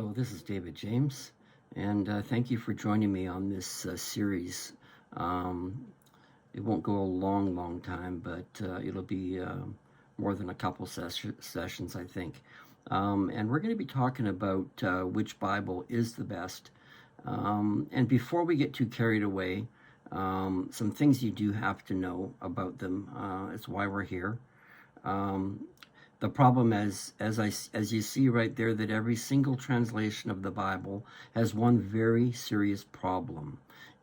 Hello, this is David James, and thank you for joining me on this series. It won't go a long time, but it'll be more than a couple sessions, I think. And we're going to be talking about which Bible is the best. And before we get too carried away, some things you do have to know about them. It's why we're here. The problem as you see right there, that every single translation of the Bible has one very serious problem.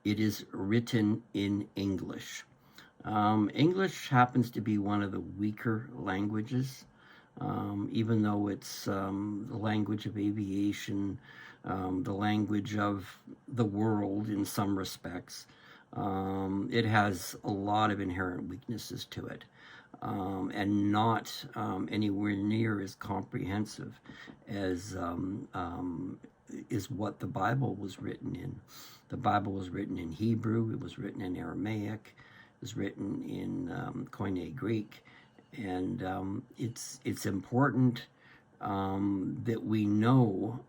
It is written in English. English happens to be one of the weaker languages, even though it's the language of aviation, the language of the world in some respects. It has a lot of inherent weaknesses to it. And not anywhere near as comprehensive as is what the Bible was written in. The Bible was written in Hebrew, it was written in Aramaic, it was written in Koine Greek, and it's important that we know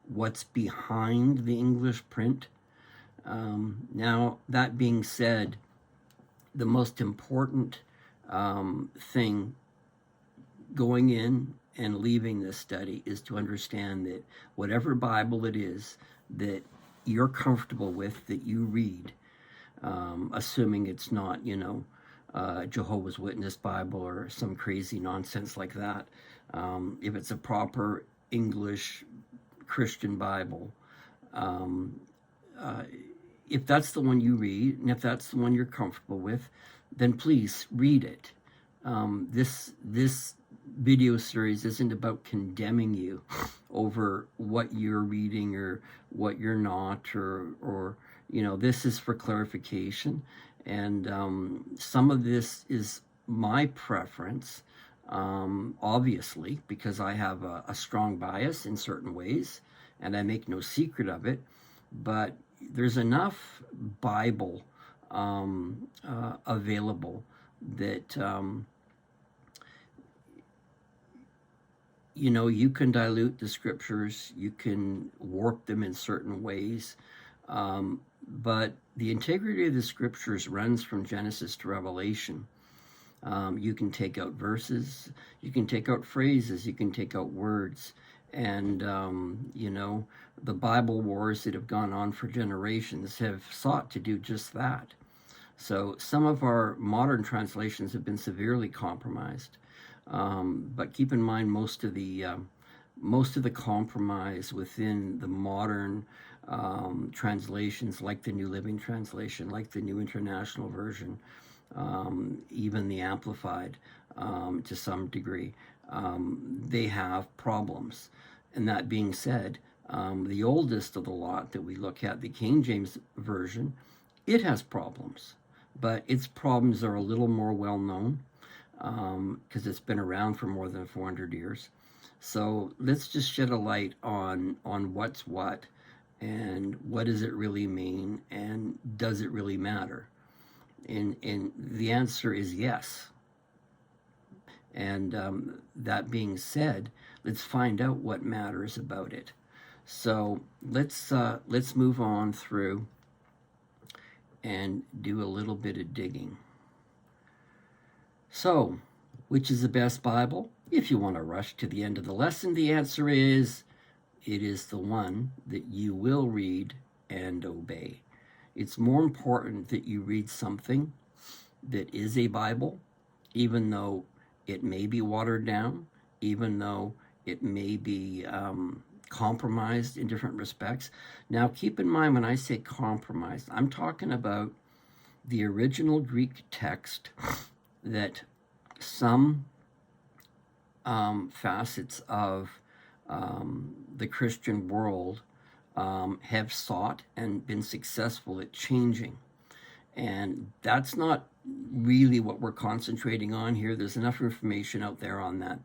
what's behind the English print. Now, that being said, the most important thing going in and leaving this study is to understand that whatever Bible it is that you're comfortable with, that you read, assuming it's not, Jehovah's Witness Bible or some crazy nonsense like that. If it's a proper English Christian Bible, if that's the one you read, and if that's the one you're comfortable with, then please read it. This video series isn't about condemning you over what you're reading or what you're not, or this is for clarification. And some of this is my preference, obviously, because I have a strong bias in certain ways, and I make no secret of it. But there's enough Bible available that you can dilute the scriptures, you can warp them in certain ways, but the integrity of the scriptures runs from Genesis to Revelation. You can take out verses, you can take out phrases, you can take out words, and the Bible wars that have gone on for generations have sought to do just that. So some of our modern translations have been severely compromised, but keep in mind most of the compromise within the modern translations, like the New Living Translation, like the New International Version, even the Amplified to some degree, they have problems. And that being said, the oldest of the lot that we look at, the King James Version, it has problems, but its problems are a little more well known because it's been around for more than 400 years. So let's just shed a light on what's what, and what does it really mean, and does it really matter? And the answer is yes. And that being said, let's find out what matters about it. So let's move on through and do a little bit of digging. So, which is the best Bible? If you want to rush to the end of the lesson, the answer is, it is the one that you will read and obey. It's more important that you read something that is a Bible, even though it may be watered down, even though it may be compromised in different respects. Now, keep in mind, when I say compromised, I'm talking about the original Greek text that some facets of the Christian world have sought and been successful at changing. And that's not really what we're concentrating on here. There's enough information out there on that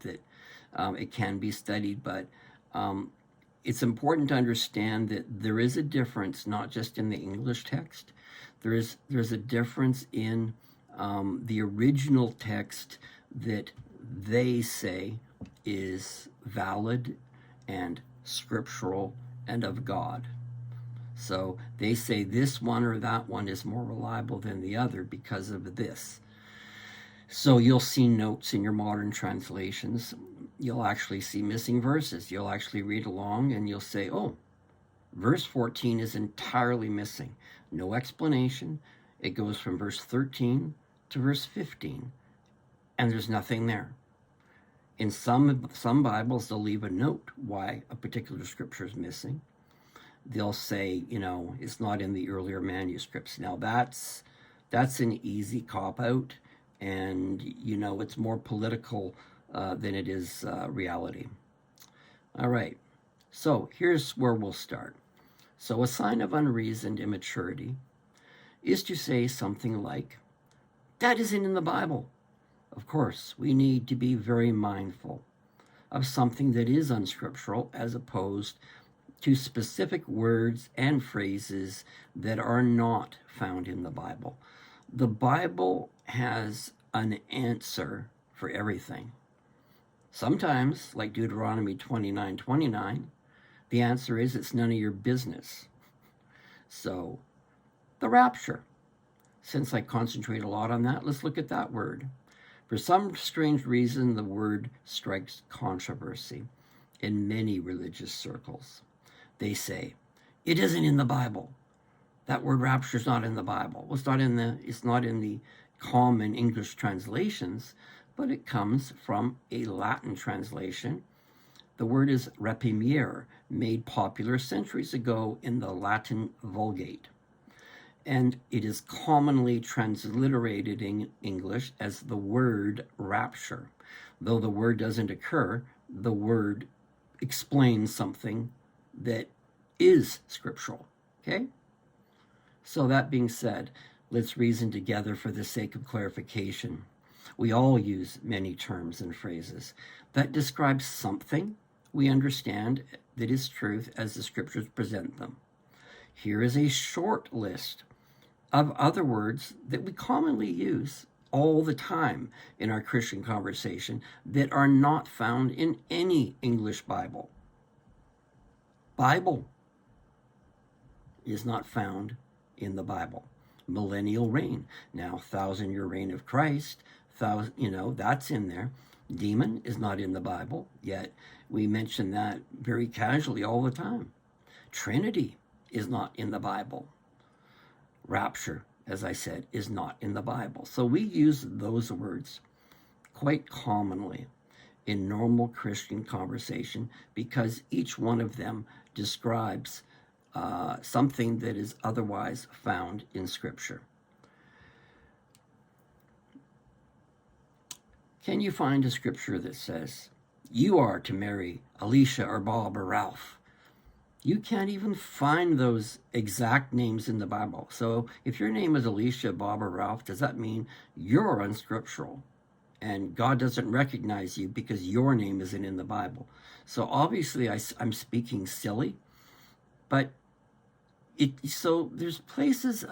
it can be studied, but it's important to understand that there is a difference, not just in the English text. There's a difference in the original text that they say is valid and scriptural, and of God. So they say this one or that one is more reliable than the other because of this. So you'll see notes in your modern translations. You'll actually see missing verses. You'll actually read along and you'll say, oh, verse 14 is entirely missing. No explanation. It goes from verse 13 to verse 15, and there's nothing there. In some Bibles, they'll leave a note why a particular scripture is missing. They'll say, it's not in the earlier manuscripts. Now that's an easy cop-out, and, it's more political than it is reality. All right, so here's where we'll start. So a sign of unreasoned immaturity is to say something like, that isn't in the Bible. Of course, we need to be very mindful of something that is unscriptural as opposed to specific words and phrases that are not found in the Bible. The Bible has an answer for everything. Sometimes, like Deuteronomy 29:29, the answer is it's none of your business. So, the rapture. Since I concentrate a lot on that, let's look at that word. For some strange reason, the word strikes controversy in many religious circles. They say, it isn't in the Bible. That word rapture is not in the Bible. Well, it's not in the common English translations, but it comes from a Latin translation. The word is reprimere, made popular centuries ago in the Latin Vulgate. And it is commonly transliterated in English as the word rapture. Though the word doesn't occur, the word explains something that is scriptural, okay? So that being said, let's reason together for the sake of clarification. We all use many terms and phrases that describe something we understand that is truth as the scriptures present them. Here is a short list of other words that we commonly use all the time in our Christian conversation that are not found in any English Bible. Bible is not found in the Bible. Millennial reign. Now, 1,000-year reign of Christ, that's in there. Demon is not in the Bible, yet we mention that very casually all the time. Trinity is not in the Bible. Rapture, as I said, is not in the Bible. So we use those words quite commonly in normal Christian conversation because each one of them describes something that is otherwise found in Scripture. Can you find a scripture that says, you are to marry Alicia or Bob or Ralph? You can't even find those exact names in the Bible. So if your name is Alicia, Bob, or Ralph, does that mean you're unscriptural? And God doesn't recognize you because your name isn't in the Bible. So obviously I'm speaking silly, but so there's places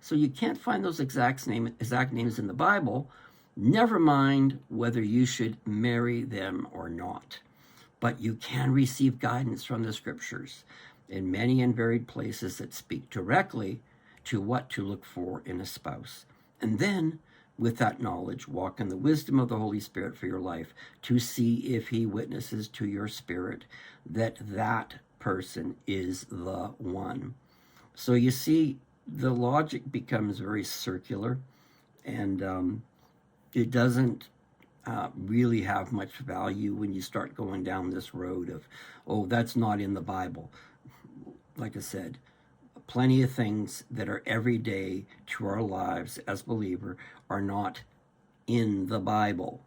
so you can't find those exact names in the Bible, never mind whether you should marry them or not. But you can receive guidance from the scriptures in many and varied places that speak directly to what to look for in a spouse. And then, with that knowledge, walk in the wisdom of the Holy Spirit for your life to see if he witnesses to your spirit that that person is the one. So you see, the logic becomes very circular, and it doesn't really have much value when you start going down this road of, oh, that's not in the Bible. Like I said, plenty of things that are everyday to our lives as believer are not in the Bible,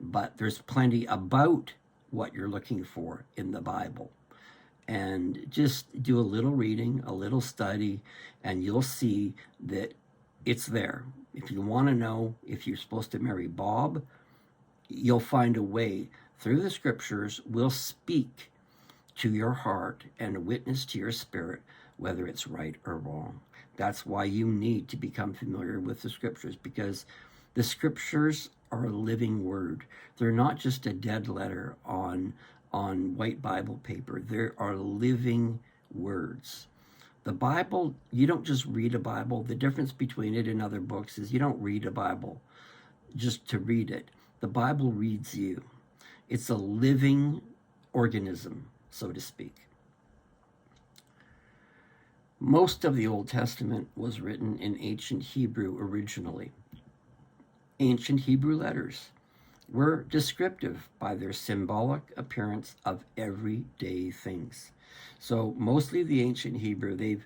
but there's plenty about what you're looking for in the Bible. And just do a little reading, a little study, and you'll see that it's there. If you want to know if you're supposed to marry Bob, you'll find a way through the scriptures will speak to your heart and witness to your spirit whether it's right or wrong. That's why you need to become familiar with the scriptures, because the scriptures are a living word. They're not just a dead letter on on white Bible paper. There are living words. The Bible, you don't just read a Bible. The difference between it and other books is you don't read a Bible just to read it. The Bible reads you. It's a living organism, so to speak. Most of the Old Testament was written in ancient Hebrew originally. Ancient Hebrew letters were descriptive by their symbolic appearance of everyday things. So mostly the ancient Hebrew,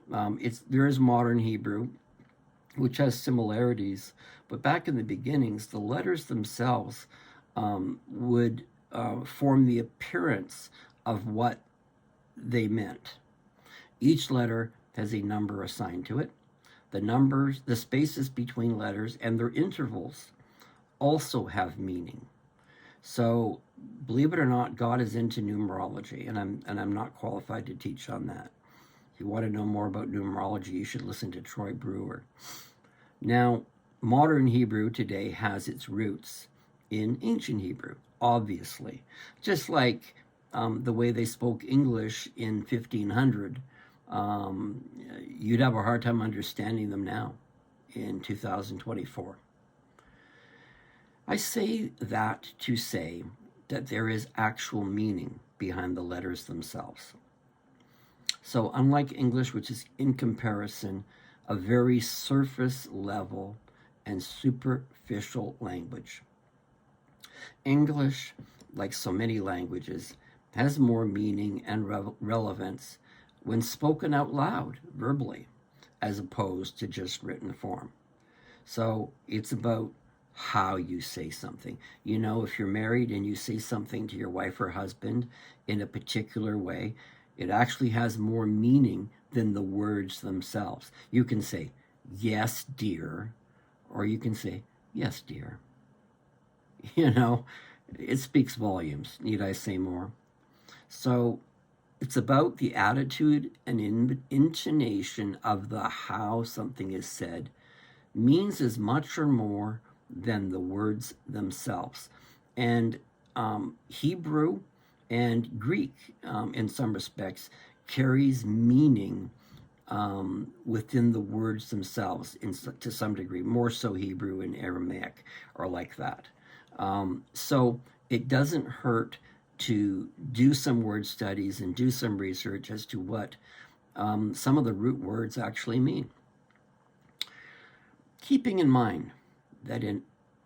there is modern Hebrew, which has similarities, but back in the beginnings, the letters themselves would form the appearance of what they meant. Each letter has a number assigned to it. The numbers, the spaces between letters, and their intervals also have meaning. So, believe it or not, God is into numerology, and I'm not qualified to teach on that. If you want to know more about numerology, you should listen to Troy Brewer. Now, modern Hebrew today has its roots in ancient Hebrew, obviously. Just like the way they spoke English in 1500, you'd have a hard time understanding them now in 2024. I say that to say that there is actual meaning behind the letters themselves. So unlike English, which is in comparison a very surface level and superficial language, English, like so many languages, has more meaning and relevance when spoken out loud, verbally, as opposed to just written form. So it's about how you say something. You know, if you're married and you say something to your wife or husband in a particular way, it actually has more meaning than the words themselves. You can say, yes, dear, or you can say, yes, dear. You know, it speaks volumes. Need I say more? So it's about the attitude and intonation of the how something is said means as much or more than the words themselves. And Hebrew and Greek, in some respects, carries meaning within the words themselves to some degree, more so Hebrew and Aramaic are like that. So it doesn't hurt to do some word studies and do some research as to what some of the root words actually mean. Keeping in mind that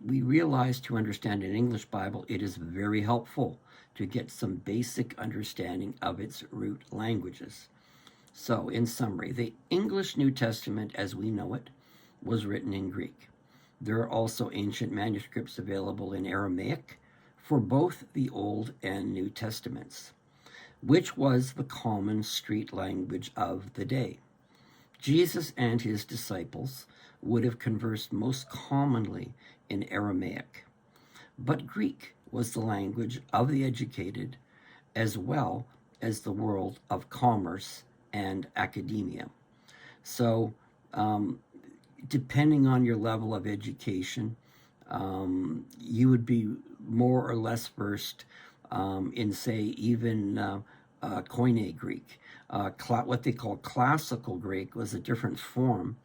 we realize to understand an English Bible, it is very helpful to get some basic understanding of its root languages. So, in summary, the English New Testament as we know it was written in Greek. There are also ancient manuscripts available in Aramaic for both the Old and New Testaments, which was the common street language of the day. Jesus and his disciples would have conversed most commonly in Aramaic, but Greek was the language of the educated as well as the world of commerce and academia. So, depending on your level of education, you would be more or less versed in, say, even Koine Greek. What they call classical Greek was a different form,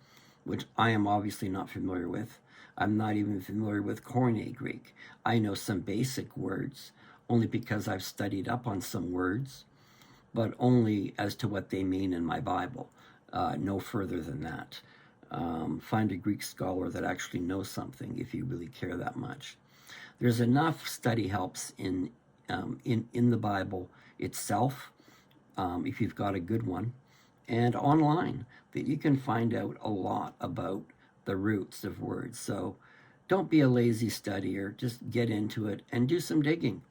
which I am obviously not familiar with. I'm not even familiar with Koine Greek. I know some basic words, only because I've studied up on some words, but only as to what they mean in my Bible, no further than that. Find a Greek scholar that actually knows something if you really care that much. There's enough study helps in the Bible itself, if you've got a good one, and online, that you can find out a lot about the roots of words. So don't be a lazy studier, just get into it and do some digging.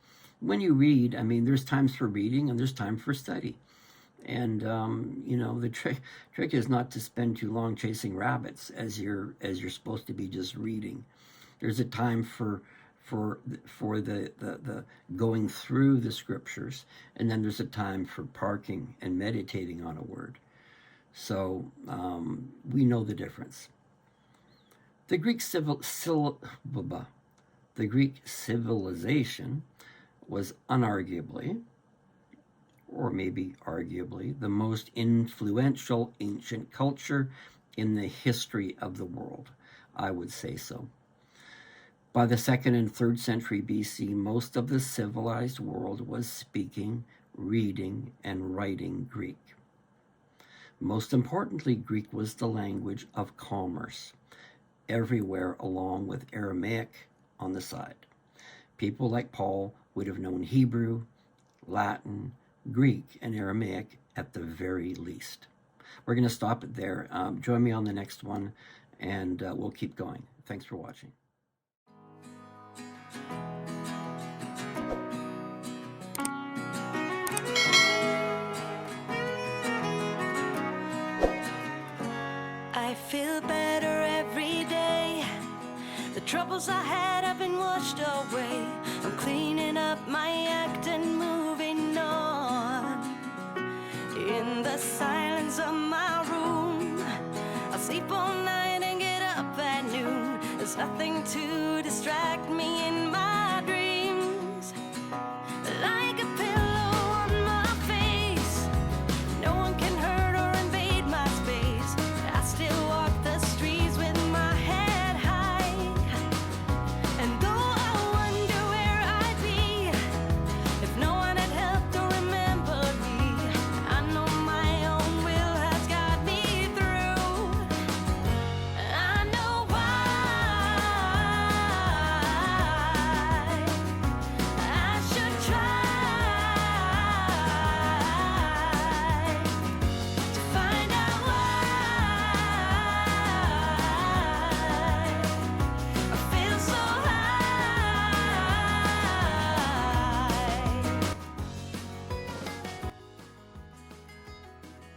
When you read, I mean, there's times for reading and there's time for study. And the trick is not to spend too long chasing rabbits as you're supposed to be just reading. There's a time for the going through the scriptures, and then there's a time for parking and meditating on a word. So we know the difference. The Greek civilization was unarguably, or maybe arguably, the most influential ancient culture in the history of the world. I would say so. By the 2nd and 3rd century BC, most of the civilized world was speaking, reading, and writing Greek. Most importantly, Greek was the language of commerce, everywhere along with Aramaic on the side. People like Paul would have known Hebrew, Latin, Greek, and Aramaic at the very least. We're going to stop it there. Join me on the next one, and we'll keep going. Thanks for watching. I feel better every day. The troubles I had have been washed away. I'm cleaning up my act and moving on. In the silence of my room, I'll sleep all night and get up at noon. There's nothing to distract me in my dreams.